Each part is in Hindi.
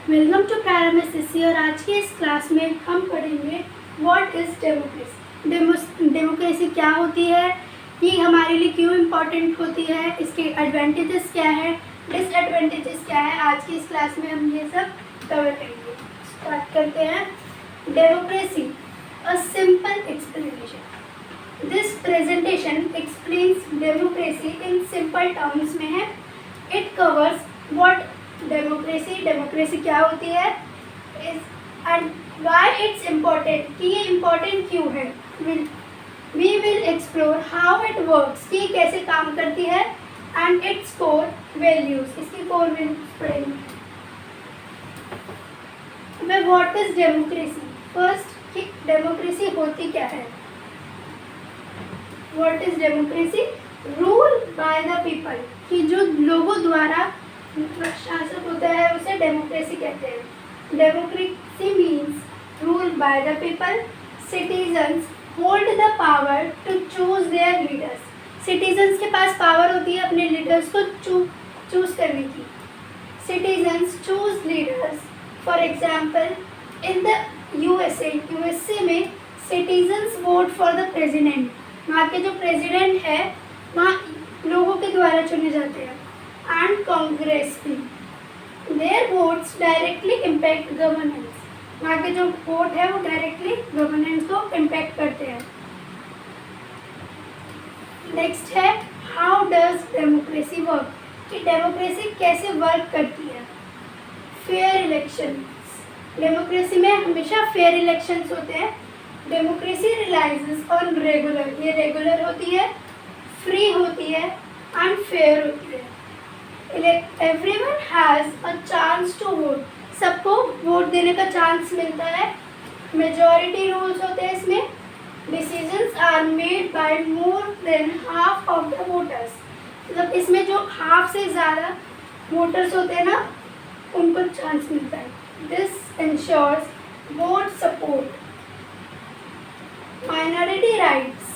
वेलकम टू प्रारंभ एसएससी। और आज के इस क्लास में हम पढ़ेंगे व्हाट इज़ डेमोक्रेसी। डेमोक्रेसी क्या होती है, ये हमारे लिए क्यों इम्पोर्टेंट होती है, इसके एडवांटेजेस क्या है, डिसएडवांटेजेस क्या है। आज की इस क्लास में हम ये सब कवर करेंगे। स्टार्ट करते हैं। Democracy, a simple explanation. This presentation explains democracy in simple terms में है। इट कवर्स व्हाट डेमोक्रेसी क्या होती है एंड वाई इट्स इम्पोर्टेंट, कि ये इम्पोर्टेंट क्यों है। We will explore how it works, कि कैसे काम करती है, एंड इट्स कोर वैल्यूज, इसकी कोर वैल्यूज पढ़ेंगे। मैं व्हाट इज डेमोक्रेसी, फर्स्ट कि डेमोक्रेसी होती क्या है। What is democracy, rule by the people, कि जो लोगों द्वारा शासक होता है उसे डेमोक्रेसी कहते हैं। Democracy means rule by the people. Citizens hold the power to choose their leaders. Citizens के पास पावर होती है अपने लीडर्स को चूज करने की। Citizens choose leaders. For example in the USA में citizens vote for the president. वहाँ के जो प्रेजिडेंट है वहाँ लोगों के द्वारा चुने जाते हैं। एंड कांग्रेस भी, there votes directly impact governance. वहाँ के जो वोट है वो डायरेक्टली गवर्नेंस को इम्पैक्ट करते हैं। नेक्स्ट है हाउ डज डेमोक्रेसी वर्क, कि डेमोक्रेसी कैसे वर्क करती है। फेयर इलेक्शंस, डेमोक्रेसी में हमेशा फेयर इलेक्शंस होते हैं। डेमोक्रेसी रिलाइजेस ऑन रेगुलर, ये रेगुलर होती है, फ्री होती है एंड फेयर होती है। Everyone has a chance to vote, सबको वोट देने का चांस मिलता है। मेजॉरिटी रूल्स होते हैं इसमें। Decisions are made by more than half of the voters, मतलब इसमें जो हाफ से ज़्यादा वोटर्स होते हैं ना उनको चांस मिलता है। This ensures vote support. Minority rights,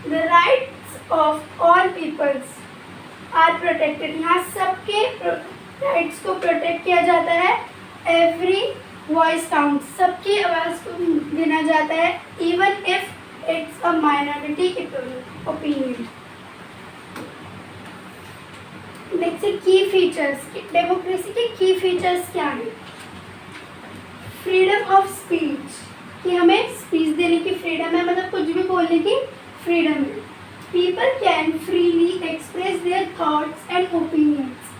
the rights of all peoples are protected, यहाँ सबके राइट्स को प्रोटेक्ट किया जाता है। एवरी वॉइस काउंट, सबकी आवाज़ को गिना जाता है, even if it's a minority opinion. Next की फीचर्स, डेमोक्रेसी के की फीचर्स क्या हैं। फ्रीडम ऑफ स्पीच, कि हमें स्पीच देने की फ्रीडम है, मतलब कुछ भी बोलने की फ्रीडम है। People can freely express their thoughts and opinions.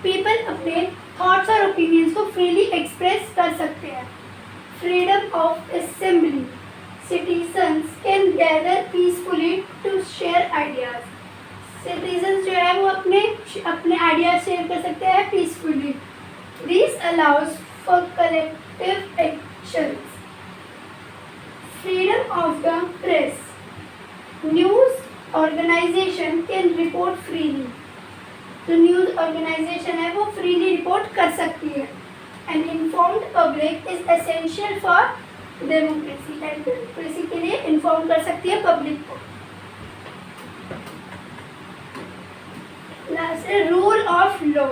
People अपने thoughts और opinions को freely express कर सकते हैं। Freedom of assembly. Citizens can gather peacefully to share ideas. Citizens जो है वो अपने ideas share कर सकते हैं peacefully. This allows for collective actions. Freedom of the press. News organisation can report freely, जो न्यूज़ ऑर्गेनाइजेशन है वो फ्रीली रिपोर्ट कर सकती है। And informed public is essential for democracy, and democracy के लिए इन्फॉर्म कर सकती है पब्लिक को। लास्ट है रूल ऑफ लॉ,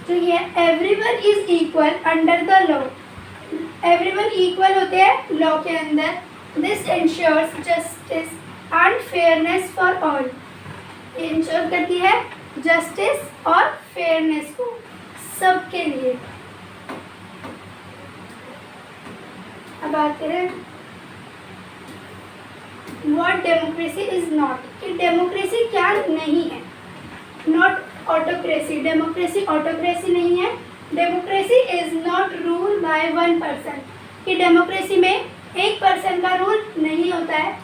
जो ये everyone is equal under the law. Everyone equal होते हैं लॉ के अंदर। This ensures justice and fairness for all, ensure करती है जस्टिस और फेयरनेस को सबके लिए। अब आते हैं व्हाट डेमोक्रेसी इज नॉट, कि डेमोक्रेसी क्या नहीं है। नॉट ऑटोक्रेसी, डेमोक्रेसी ऑटोक्रेसी नहीं है। Democracy is not rule by one person, कि डेमोक्रेसी में एक पर्सन का रूल नहीं होता है।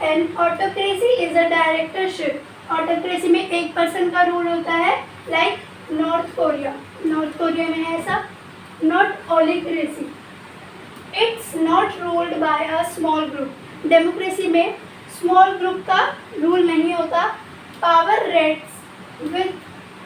And autocracy is a directorship, autocracy में एक पर्सन का रूल होता है, लाइक नॉर्थ कोरिया में है ऐसा। Not oligarchy, it's not ruled by a small group, democracy में स्मॉल ग्रुप का रूल नहीं होता। Power rest with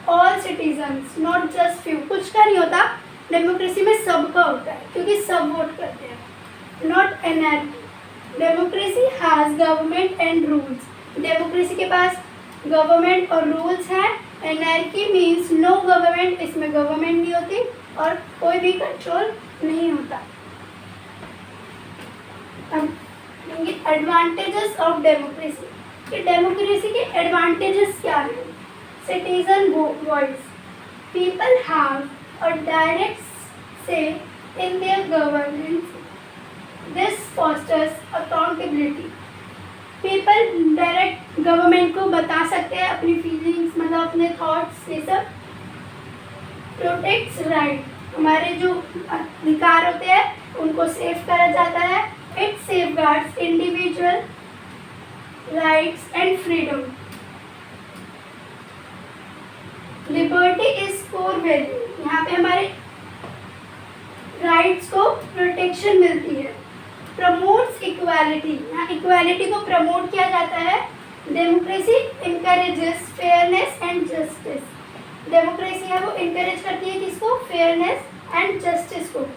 all citizens not just few, कुछ का नहीं होता, डेमोक्रेसी में सबका होता है क्योंकि सब वोट करते हैं। Not anarchy, democracy has government and rules, democracy के पास गवर्नमेंट और रूल्स हैं। एनार्की मीन्स नो गवर्नमेंट, इसमें गवर्नमेंट नहीं होती। और कोई भी कंट्रोल नहीं होता। अब एडवांटेजेस ऑफ डेमोक्रेसी, कि डेमोक्रेसी के एडवांटेजेस क्या हैं। Citizen voice, people have a direct say in their governance, this fosters accountability. People direct government को बता सकते हैं अपनी फीलिंग्स, मतलब अपने थॉट्स, ये सब। प्रोटेक्ट्स राइट, हमारे जो अधिकार होते हैं उनको सेव करा जाता है। It safeguards individual rights and freedom. Liberty is core value, यहाँ पे हमारे राइट्स को प्रोटेक्शन मिलती है। प्रमोट्स इक्वालिटी, यहाँ इक्वालिटी को प्रमोट किया जाता है। Democracy encourages fairness and justice. Democracy है वो इनकरेज करती है किसको, फेयरनेस एंड जस्टिस को।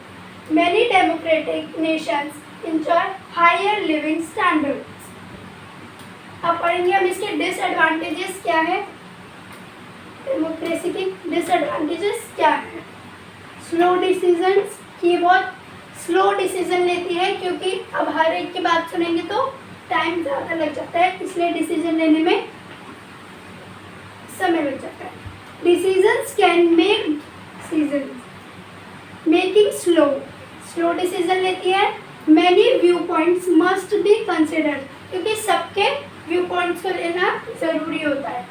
Many democratic Nations enjoy higher living standards। अब पढ़ेंगे हम इसके डिसएडवांटेजेस क्या है। डेमोक्रेसी के डिसएडवांटेजेस क्या है। स्लो डिसीजंस, ये बहुत स्लो डिसीजन लेती है, क्योंकि अब हर एक की बात सुनेंगे तो टाइम ज़्यादा लग जाता है, इसलिए डिसीजन लेने में समय लग जाता है। Decisions can make making slow decision लेती है। Many view points must be considered, क्योंकि सबके व्यू पॉइंट्स को लेना ज़रूरी होता है।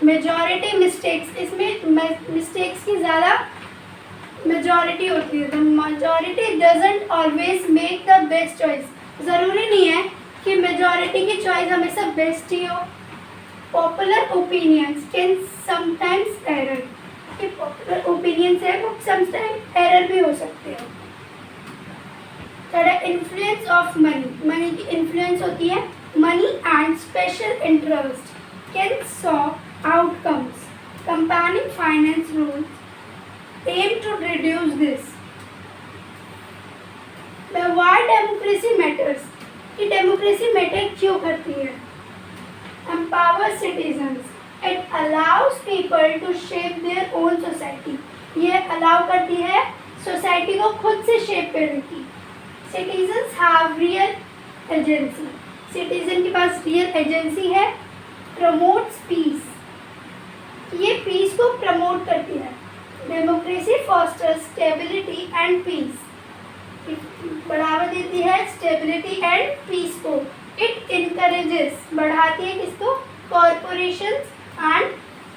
मेजॉरिटी मिस्टेक्स, इसमें मिस्टेक्स की ज़्यादा मेजॉरिटी होती है। The majority doesn't always make the best choice, ज़रूरी नहीं है कि मेजॉरिटी की चॉइस हमेशा बेस्ट ही हो। Popular opinions can sometimes error, कि पॉपुलर ओपिनियंस है वो समटाइम्स एरर भी हो सकते हैं। इन्फ्लुएंस ऑफ मनी, मनी की इन्फ्लुएंस होती है। Money and special interest can saw outcomes. Comparing finance rules aim to reduce this. Why democracy matters, कि डेमोक्रेसी मैटर क्यों करती है। Empower citizens, it allows people to shape their own society. ये अलाउ करती है सोसाइटी को खुद से शेप करने की। Citizens have real agency, citizen के पास रियल एजेंसी है। प्रमोट्स पीस, ये पीस को प्रमोट करती है। Democracy fosters stability and peace, बढ़ावा देती है स्टेबिलिटी एंड पीस को। इट इनकरेजेस, बढ़ाती है किसको, corporations and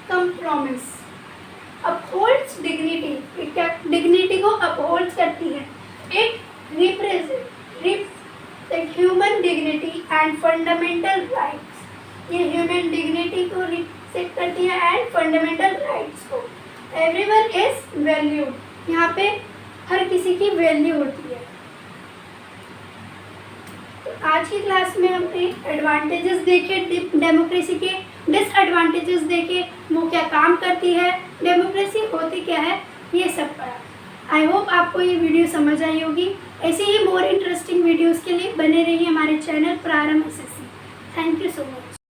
compromise. Upholds dignity, dignity को अपहोल्ड करती है। It represent human dignity and fundamental rights, ये ह्यूमन डिग्निटी को रिप्रेजेंट करती है एंड फंडामेंटल राइट्स को। एवरीवन इज वैल्यूड, यहाँ पे हर किसी की वैल्यू होती है। तो आज की क्लास में हमने एडवांटेजेस देखे डेमोक्रेसी के, डिसएडवांटेजेस देखे, वो क्या काम करती है, डेमोक्रेसी होती क्या है, ये सब पढ़ा। आई होप आपको ये वीडियो समझ आई होगी। ऐसे ही मोर इंटरेस्टिंग वीडियोस के लिए बने रहिए हमारे चैनल प्रारंभ SSC। Thank you so much.